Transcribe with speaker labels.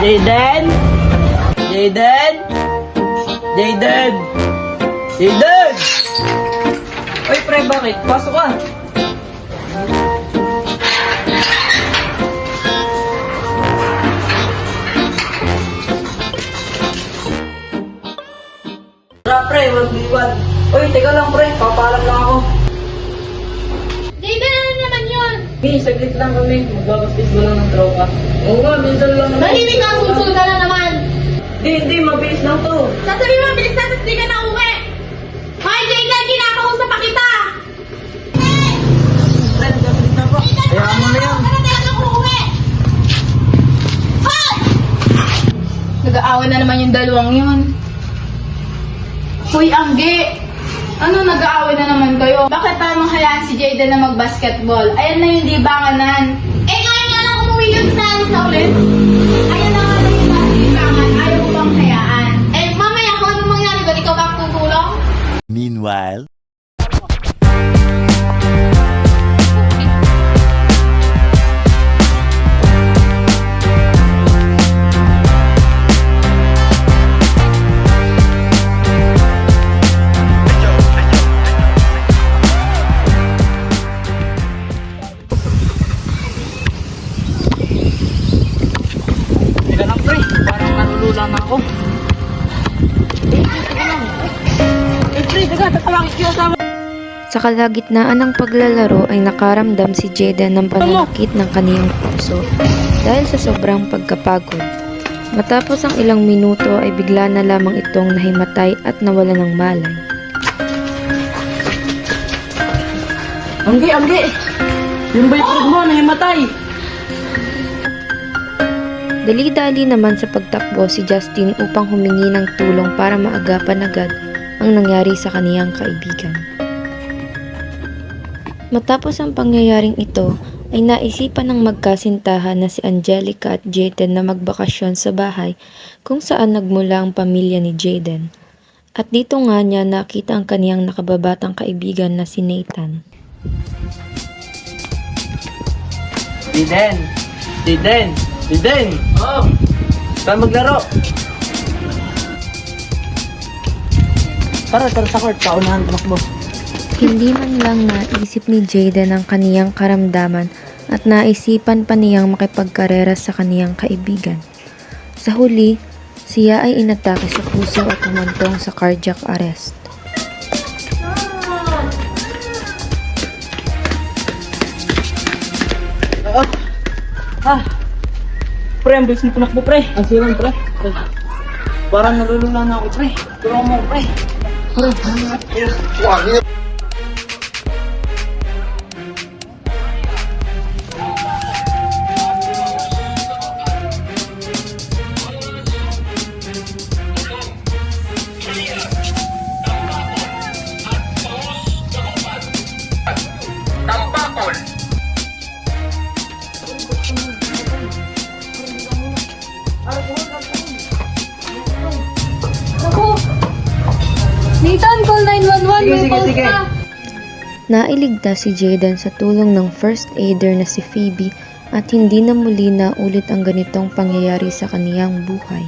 Speaker 1: Jayden? Jayden? Jayden? Jayden! Uy, pre, bakit? Pasok ka. Tara, pre, mag-iwan. Uy, teka lang, pre. Papalam lang ako.
Speaker 2: Jayden, ano naman yun?
Speaker 1: Hey, saglit lang kami. Magbabastis mo lang ng tropa. Oo nga, minsan lang naman.
Speaker 2: Mahilig ka, susul ka na naman.
Speaker 1: Hindi, mabilis lang to.
Speaker 2: Sasabihin mo, bilis na, tapos di ka na uwi. Hoy, Jayden, kinakausap pa kita.
Speaker 1: Friend, saglit na po. Hayaan mo na yan.
Speaker 2: Ano talagang uuwi? Hoy! Nag-aaway na naman yung dalawang yun. Hoy, Angge! Ano nag-aaway na naman kayo? Bakit parang hayaan si Jayden na mag-basketball? Ayan na yung libanganan. Eh, ngayon nga lang umuwi yun sa alis na ulit. Ayan na nga lang yung libangan. Ayaw mo bang hayaan? Eh, mamaya kung anong mangyari doon, ikaw ba ang tutulong?
Speaker 3: Meanwhile,
Speaker 1: Teka lang, pre. Parang nalulula na ako. Teka lang. Pre, teka. Tatawagin ko sa
Speaker 4: Sa kalagitnaan ng paglalaro ay nakaramdam si Jayden ng pananakit ng kaniyang puso dahil sa sobrang pagkapagod. Matapos ang ilang minuto ay bigla na lamang itong nahimatay at nawala ng malay.
Speaker 1: Angge! Yung boyfriend mo, nahimatay.
Speaker 4: Dali-dali naman sa pagtakbo si Justin upang humingi ng tulong para maagapan agad ang nangyari sa kaniyang kaibigan. Matapos ang pangyayaring ito, ay naisipan ng magkasintahan na si Angelica at Jayden na magbakasyon sa bahay kung saan nagmula ang pamilya ni Jayden. At dito nga niya nakita ang kaniyang nakababatang kaibigan na si Nathan.
Speaker 1: Jayden! Jayden! Jayden! Oh! Saan maglaro? Tara sa court. Paunahan tumakbo.
Speaker 4: Hindi man lang naisip ni Jayden ang kaniyang karamdaman at naisipan pa niyang makipagkarera sa kaniyang kaibigan. Sa huli, siya ay inatake sa puso at humantong sa cardiac arrest.
Speaker 1: Pre, ang bilis mo tumakbo, pre. Ang silang, pre. Parang nalulula na ako, pre. Tulungan mo, pre.
Speaker 2: Nathan, call 911. May calls
Speaker 1: Sige.
Speaker 2: na.
Speaker 4: Nailigtas si Jayden sa tulong ng first aider na si Phoebe at hindi na muli na ulit ang ganitong pangyayari sa kaniyang buhay.